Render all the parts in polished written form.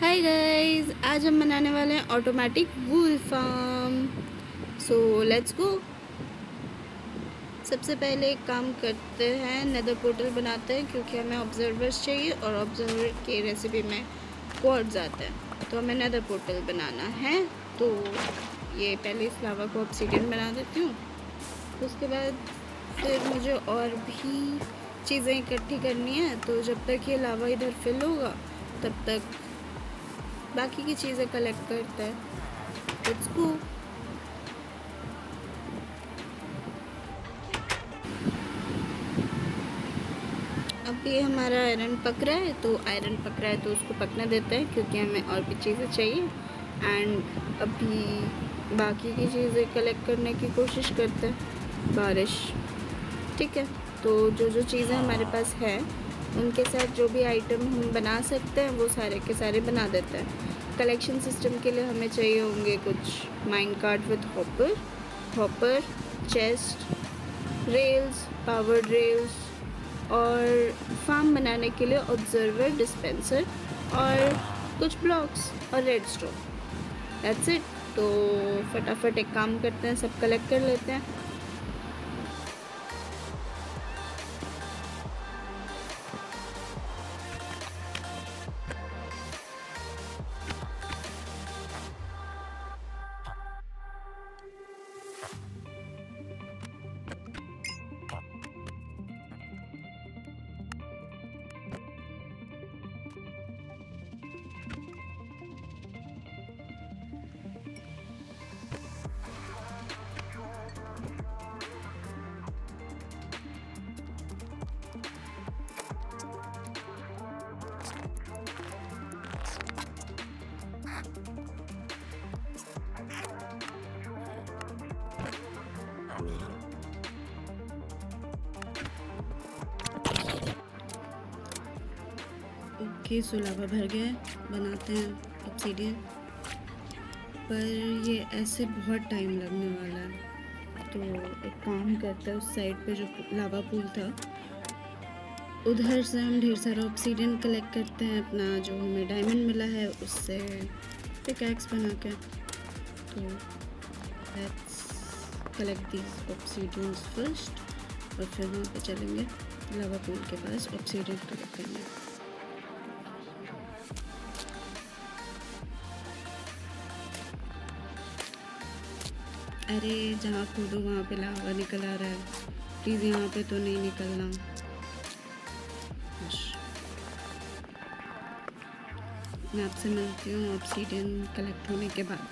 Hi guys, आज हम बनाने वाले हैं automatic wool farm. So let's go. सबसे पहले एक काम करते हैं, नेदर पोर्टल बनाते हैं क्योंकि हमें ऑब्जर्वर्स चाहिए और ऑब्जर्वर की रेसिपी में क्वार्ट्ज आता है, तो हमें नेदर पोर्टल बनाना है। तो ये पहले इस लावा को ऑब्सीडियन बना देती हूँ। उसके बाद फिर मुझे और भी चीज़ें इकट्ठी करनी है, तो जब तक ये लावा इधर फिल होगा तब तक बाकी की चीज़ें कलेक्ट करता है। Let's go. अब ये हमारा आयरन पक रहा है, तो आयरन पक रहा है तो उसको पकने देते हैं क्योंकि हमें और भी चीज़ें चाहिए। एंड अभी बाकी की चीज़ें कलेक्ट करने की कोशिश करते हैं। बारिश ठीक है, तो जो जो चीज़ें हमारे पास है उनके साथ जो भी आइटम हम बना सकते हैं वो सारे के सारे बना देते हैं। कलेक्शन सिस्टम के लिए हमें चाहिए होंगे कुछ mind card with hopper, chest, rails, power rails और फार्म बनाने के लिए ऑब्जर्वर, डिस्पेंसर और कुछ ब्लॉक्स और रेडस्टोन। That's it. तो फटाफट एक काम करते हैं, सब कलेक्ट कर लेते हैं। ओके, सो लावा भर गया है, बनाते हैं ऑब्सीडियन। पर ये ऐसे बहुत टाइम लगने वाला है, तो एक काम करते हैं, उस साइड पे जो लावा पूल था उधर से हम ढेर सारा ऑब्सीडियन कलेक्ट करते हैं। अपना जो हमें डायमंड मिला है उससे पिकैक्स बना के। तो लेट्स कलेक्ट दीज ऑब्सीडियंस फर्स्ट और फिर वहाँ पे चलेंगे लावा पूल के पास ऑब्सीडियन कलेक्ट करने। अरे जहाँ कूदो वहाँ पे लावा निकल आ रहा है, प्लीज़ यहाँ पे तो नहीं निकलना। मैं आपसे मिलती हूँ ऑब्सीडियन कलेक्ट होने के बाद।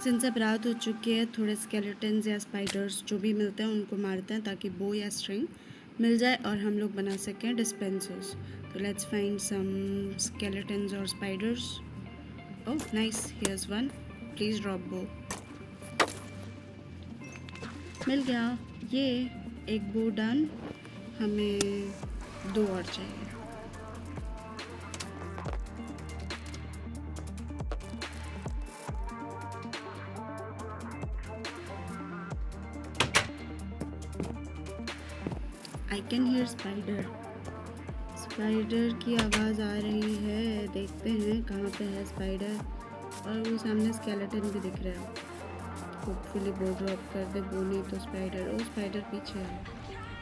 सिंस अब रात हो चुकी है, थोड़े स्केलेटन्स या स्पाइडर्स जो भी मिलते हैं उनको मारते हैं ताकि बो या स्ट्रिंग मिल जाए और हम लोग बना सकें डिस्पेंसर्स। तो लेट्स फाइंड सम स्केलेटन्स और spiders. Oh nice, here's one, please drop bow. मिल गया, ये एक बो डन। हमें 2 और चाहिए। I can hear spider. Spider की आवाज़ आ रही है, देखते हैं कहाँ पे है स्पाइडर। और वो सामने स्केलेटन भी दिख रहा है। होपफुली बो ड्रॉप कर दे, बो नहीं तो स्पाइडर। ओ स्पाइडर पीछे है,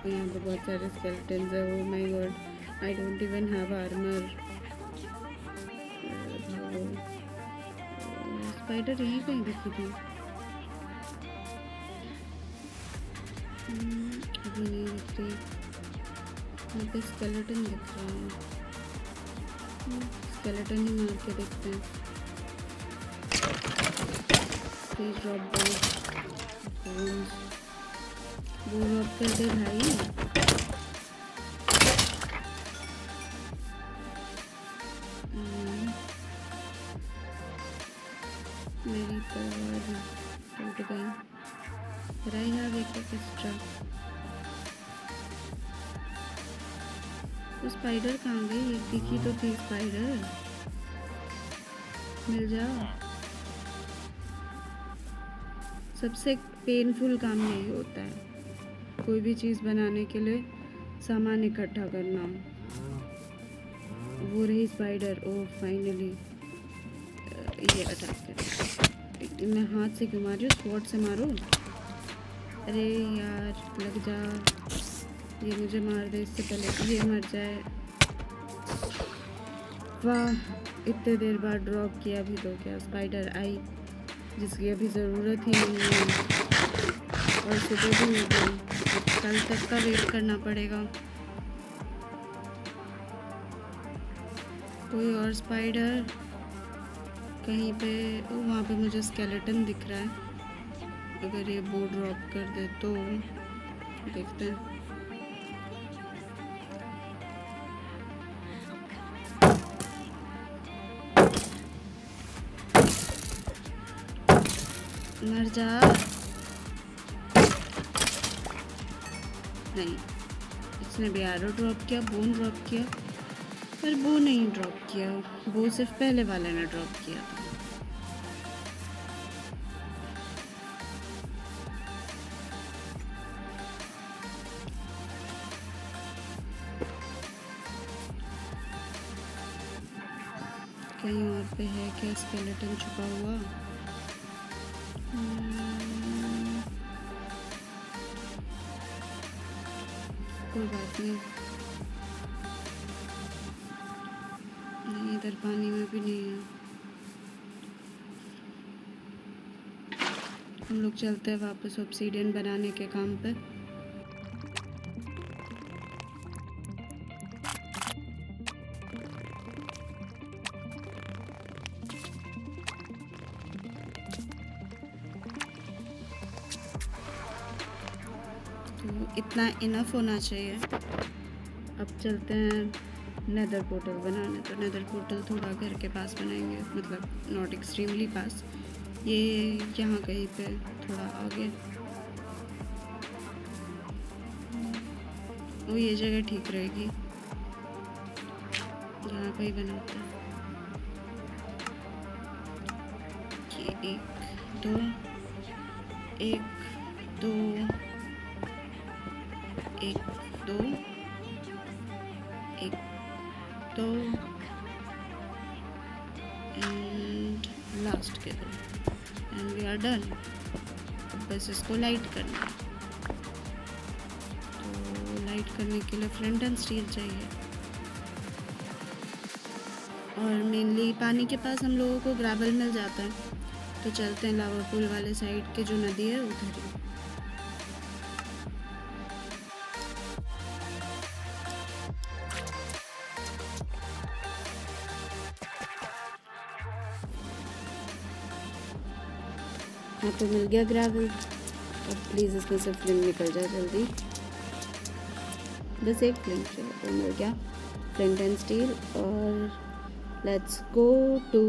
और यहाँ पे बहुत सारे स्केलेटन्स है। Oh my God, I don't even have armour. Spider यहीं कहीं दिखी थी, अभी नहीं दिख रही। यहाँ पे स्केलेटन दिख रहा है, स्केलेटन ही मार के देखते हैं। प्लीज ड्रॉप वो ड्रॉप कर दे भाई। मेरी तलवार टूट गई, but I have एक एक्स्ट्रा। तो स्पाइडर कहाँ गई? एक दिखी तो थी स्पाइडर, मिल जाओ। सबसे पेनफुल काम यही होता है, कोई भी चीज़ बनाने के लिए सामान इकट्ठा करना। वो रही स्पाइडर। ओह फाइनली ये अटैक कर। मैं हाथ से क्यों मार रही हूँ, स्वॉर्ड से मारो। अरे यार लग जा, ये मुझे मार दे इससे पहले ये मर जाए। वाह, इतने देर बाद ड्रॉप किया भी तो क्या स्पाइडर आई जिसकी अभी ज़रूरत ही नहीं है। और सुबह भी हो गई, कल तक का वेट करना पड़ेगा। कोई और स्पाइडर कहीं पे? वहाँ पे मुझे स्केलेटन दिख रहा है। अगर ये बो ड्रॉप कर दे तो देखते हैं। मर जा। नहीं, इसने भी एरो ड्रॉप किया, बोन ड्रॉप किया, पर बो नहीं ड्रॉप किया। बो सिर्फ पहले वाले ने ड्रॉप किया था। कहीं और पे है क्या स्केलेटन छुपा हुआ? कोई बात नहीं, इधर पानी में भी नहीं है। हम लोग चलते हैं वापस ऑब्सीडियन बनाने के काम पे। तो इतना इनफ होना चाहिए। अब चलते हैं नेदर पोर्टल बनाने। तो नेदर पोर्टल थोड़ा घर के पास बनाएंगे, मतलब नॉट एक्सट्रीमली पास, ये यहाँ कहीं पे थोड़ा आगे। वो ये जगह ठीक रहेगी, यहाँ पे ही बनाते हैं। कि एक दो एक दो एक दो एक दो एंड लास्ट के दो, एंड वी आर डन। अब बस इसको लाइट करना है। तो लाइट करने के लिए फ्लint एंड स्टील चाहिए, और मेनली पानी के पास हम लोगों को ग्रेवल मिल जाता है। तो चलते हैं लावा पूल वाले साइड के जो नदी है उधर ही। यहाँ पे मिल गया ग्रेवल। अब प्लीज़ इसमें से फ्लिम निकल जाए जल्दी, बस एक फ्लिम चाहिए। तो मिल गया फ्लिंट एंड स्टील, और लेट्स गो टू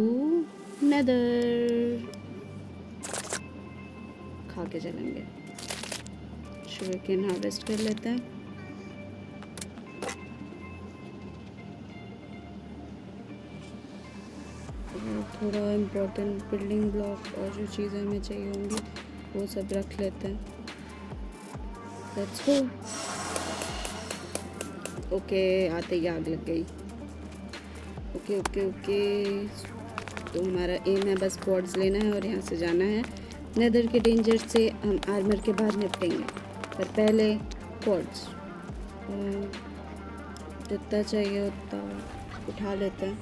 नेदर। खा के चलेंगे, शुगर केन हार्वेस्ट कर लेते हैं। थोड़ा इम्पोर्टेंट बिल्डिंग ब्लॉक और जो चीज़ें हमें चाहिए होंगी वो सब रख लेते हैं। Let's go. ओके, आते ही आग लग गई। ओके ओके ओके, तो हमारा एम है बस क्वार्ट्ज लेना है और यहाँ से जाना है। नेदर के डेंजर से हम आर्मर के बाद निपटेंगे, पर पहले क्वार्ट्ज जितना चाहिए उतना उठा लेते हैं।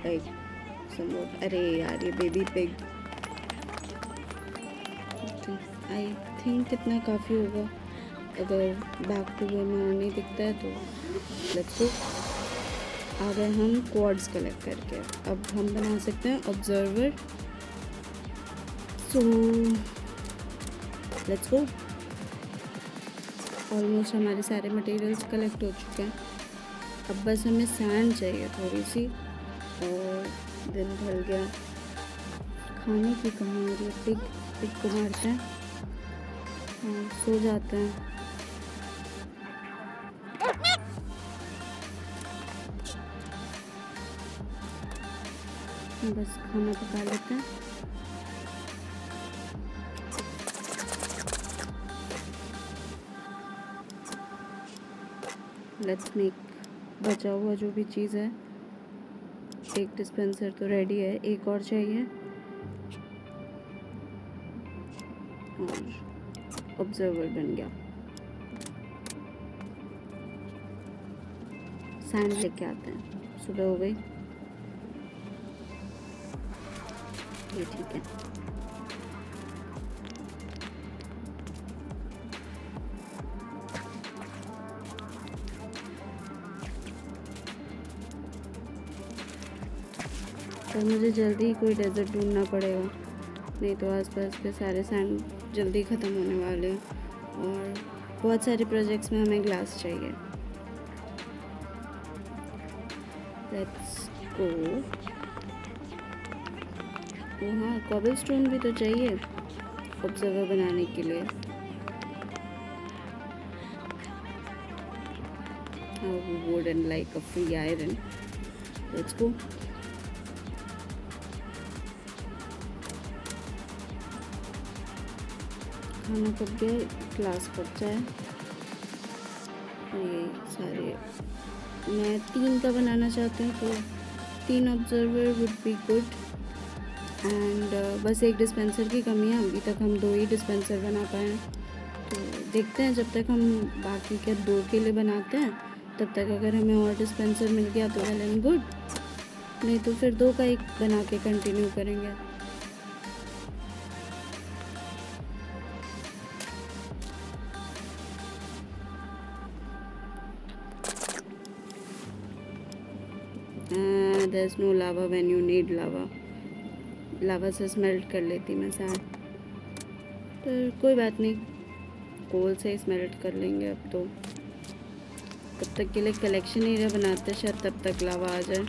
लाइक अरे यार ये बेबी पिग, आई थिंक कितना काफ़ी होगा। अगर बैक टू वे में नहीं दिखता है तो लेट्स गो। आ गए हम क्वार्ट्ज कलेक्ट करके। अब हम बना सकते हैं observer. So let's go. Almost हमारे सारे मटेरियल्स कलेक्ट हो चुके हैं। अब बस हमें सैंड चाहिए थोड़ी सी, और दिन ढल गया। खाने की कमी हो रही है। पिग को मारते हैं और सो जाते हैं। बस खाना पका लेते हैं। लेट्स मेक बचा हुआ जो भी चीज़ है। एक डिस्पेंसर तो रेडी है, एक और चाहिए। और ऑब्जर्वर बन गया। सैंड लेके आते हैं, सुबह हो गई। ये ठीक है। पर मुझे जल्दी कोई डेजर्ट ढूंढना पड़ेगा, नहीं तो आसपास के सारे सैंड जल्दी ख़त्म होने वाले हैं। और बहुत सारे प्रोजेक्ट्स में हमें ग्लास चाहिए। Let's go. ओ हाँ, कॉबलस्टोन भी तो चाहिए ऑब्जर्वर बनाने के लिए। Wooden like a free iron. Let's go. खाना पक गया, ग्लास पक जाए। ये सारे मैं 3 का बनाना चाहती हूँ, तो 3 observer would be good. And बस एक डिस्पेंसर की कमी है, अभी तक हम 2 ही डिस्पेंसर बना पाए हैं। तो देखते हैं, जब तक हम बाकी के 2 के लिए बनाते हैं तब तक अगर हमें और डिस्पेंसर मिल गया तो वेल एंड गुड, नहीं तो फिर 2 का एक बना के कंटिन्यू करेंगे। There's no lava when you need lava. लावा से स्मेल्ट कर लेती मैं सैंड, पर कोई बात नहीं, कोल से ही स्मेल्ट कर लेंगे अब तो। तब तक के लिए कलेक्शन एरिया बनाते, शायद तब तक लावा आ जाए।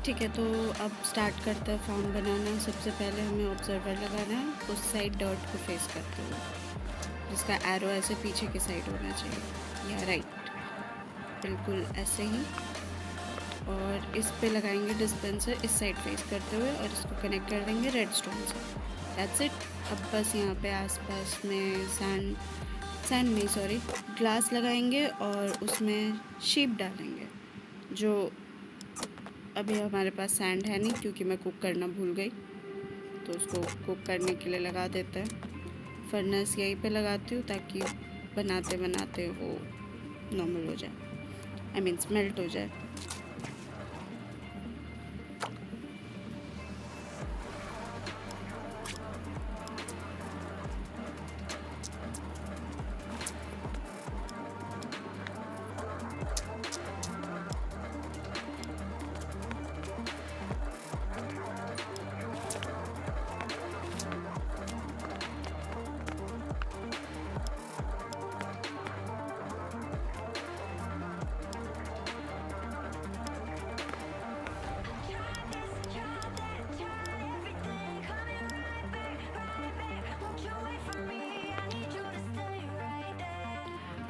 ठीक है, तो अब स्टार्ट करते हैं फार्म बनाना। सबसे पहले हमें ऑब्जर्वर लगाना है उस साइड डॉट को फेस करते हुए, जिसका एरो ऐसे पीछे की साइड होना चाहिए, या राइट, बिल्कुल ऐसे ही। और इस पे लगाएंगे डिस्पेंसर इस साइड फेस करते हुए, और इसको कनेक्ट कर देंगे रेड स्टोन से। That's it. अब बस यहाँ पे आसपास में सैंड नहीं सॉरी ग्लास लगाएंगे और उसमें शीप डालेंगे। जो अभी हमारे पास सैंड है नहीं, क्योंकि मैं कुक करना भूल गई, तो उसको कुक करने के लिए लगा देते हैं। फर्नेस यहीं पे लगाती हूँ ताकि बनाते बनाते वो नॉर्मल हो जाए, आई मीन मेल्ट हो जाए।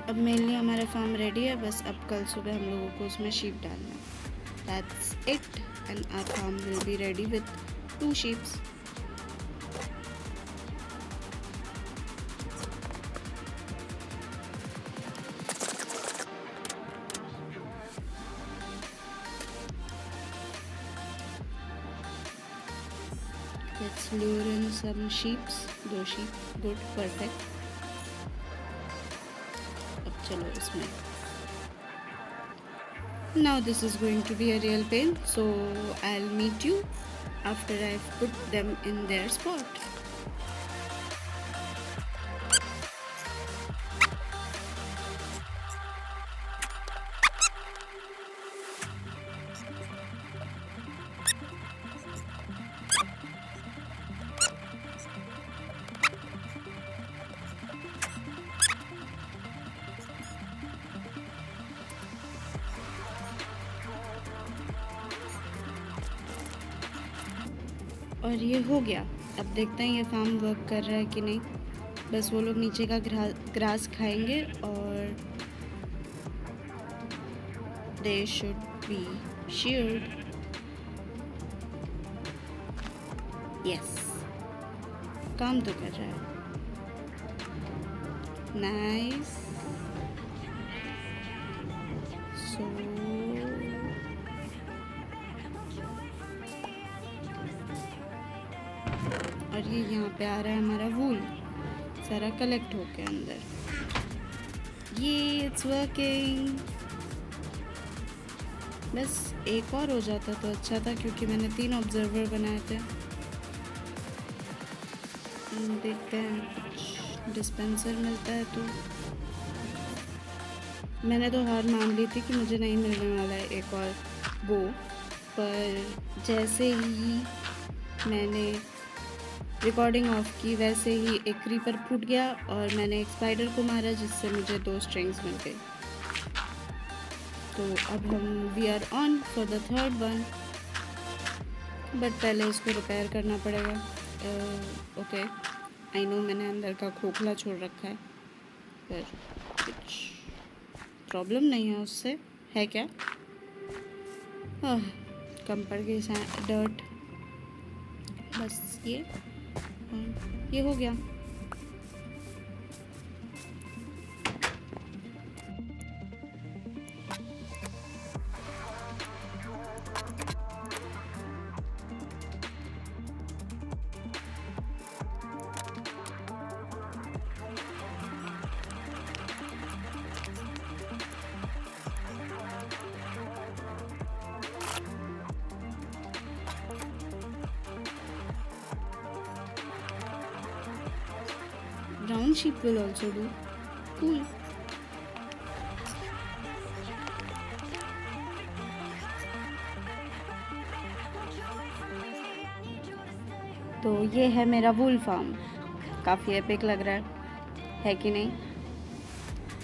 अब मेनली हमारा फार्म रेडी है, बस अब कल सुबह हम लोगों को उसमें शीप डालना है। That's it, and our farm will be ready with 2 sheeps. Let's lure in some sheeps, 2 sheep, good, perfect. अब चलो इसमें। Now this is going to be a real pain, so I'll meet you after I've put them in their spot. और ये हो गया। अब देखते हैं ये फार्म वर्क कर रहा है कि नहीं। बस वो लोग नीचे का ग्रास खाएंगे और दे शुड बी शीयर्ड। यस, काम तो कर रहा है। नाइस। सो और ये यहाँ पे आ रहा है हमारा वूल सारा कलेक्ट होके अंदर। ये इट्स वर्किंग। बस एक और हो जाता तो अच्छा था, क्योंकि मैंने 3 ऑब्जर्वर बनाए थे। देखते हैं कुछ डिस्पेंसर मिलता है तो। मैंने तो हार मान ली थी कि मुझे नहीं मिलने वाला है एक और वो, पर जैसे ही मैंने रिकॉर्डिंग ऑफ की वैसे ही एक क्रीपर फूट गया और मैंने एक स्पाइडर को मारा, जिससे मुझे 2 स्ट्रिंग्स मिल गई। तो अब हम we are on for the third one, but पहले इसको रिपेयर करना पड़ेगा। ओके, आई नो मैंने अंदर का खोखला छोड़ रखा है, पर कुछ प्रॉब्लम नहीं है उससे, है क्या? कम पड़ गई डर्ट। बस ये हो गया। Brown sheep will also do. Cool. तो ये है मेरा वूल फार्म। काफ़ी एपिक लग रहा है कि नहीं?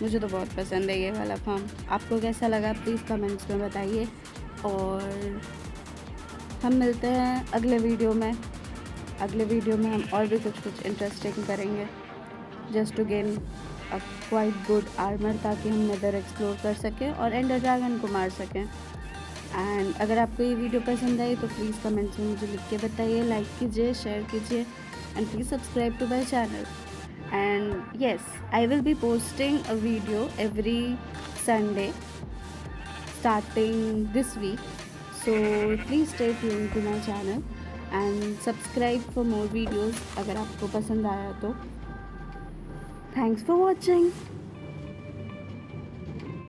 मुझे तो बहुत पसंद है ये वाला फार्म। आपको कैसा लगा प्लीज़ कमेंट्स में बताइए। और हम मिलते हैं अगले वीडियो में। अगले वीडियो में हम और भी कुछ इंटरेस्टिंग करेंगे, just to gain a quite good armour, ताकि हम नेदर एक्सप्लोर कर सकें और एंडर ड्रैगन को मार सकें। एंड अगर आपको ये वीडियो पसंद आई तो प्लीज़ कमेंट्स में मुझे लिख के बताइए, लाइक कीजिए, शेयर कीजिए and please subscribe to my channel. And yes, I will be posting a video every Sunday starting this week, so please stay tuned to my channel and subscribe for more videos अगर आपको पसंद आया तो। Thanks for watching.